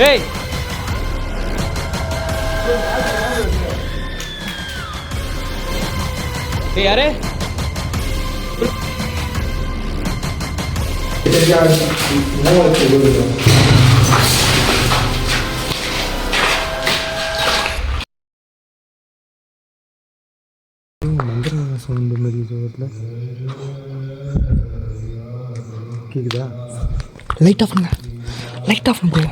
ஏய் ஏய் யாரே சவுண்டு மாதிரி கேக்குதா? லைட் ஆஃப் பண்ணுங்க, லைட் ஆஃப் பண்ணு ப்ரோ,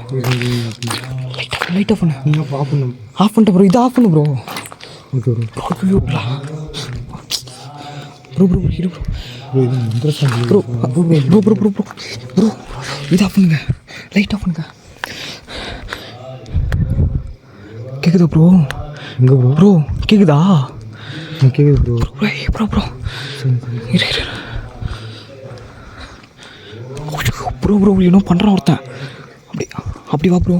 லைட் ஆஃப் பண்ணு. நீங்கள் ஆஃப் பண்ணு. ஆஃப் பண்ணிட்டேன் ப்ரோ, இது ஆஃப் பண்ணு bro. Okay bro. Bro bro bro இரு ப்ரோ. ப்ரோ இது இன்ட்ரெஸ்டாக bro bro bro bro bro bro bro இது ஆஃப் பண்ணுங்க, லைட் ஆஃப் பண்ணுங்க. கேட்குதா ப்ரோ? எங்கே ப்ரோ? ப்ரோ கேட்குதா? கேட்குது ப்ரோ. ப்ரோ ப்ரோ இரு இரு ப்ரோ ப்ரோ என்ன பண்ணுறான் ஒருத்தன். அப்படி வா ப்ரோ.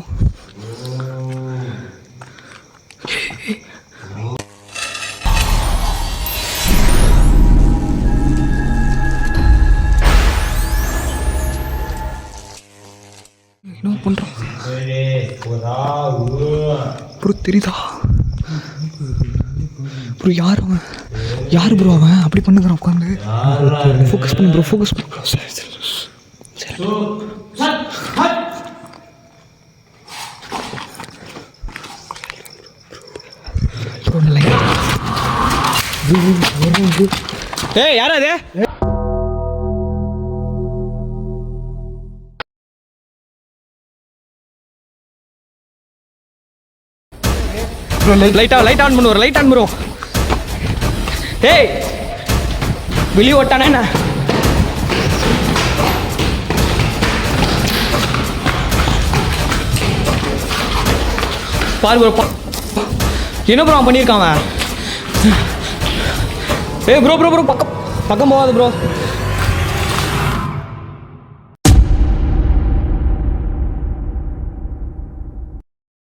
என்ன பண்ணுறான் ப்ரோ? தெரியுதா ப்ரோ? யார் அவன்? யார் ப்ரோ அவன்? அப்படி பண்ணுங்கிறான் உட்காந்து. ஃபோக்கஸ் பண்ணு ப்ரோ, ஃபோக்கஸ் பண்ணு ப்ரோ. சரி சரி ப்ரோ நல்ல ஏய் யாரா அது? ப்ரோ லைட் ஆன் பண்ணு, ஒரு லைட் ஆன் ப்ரோ. ஏய் வெளியே ஓட்டானே என்ன? பாரு ப்ரோ, என்ன ப்ரோ அவன் பண்ணியிருக்கான் அவன்? ஏய் ப்ரோ ப்ரோ ப்ரோ பக்கம் போகாது ப்ரோ.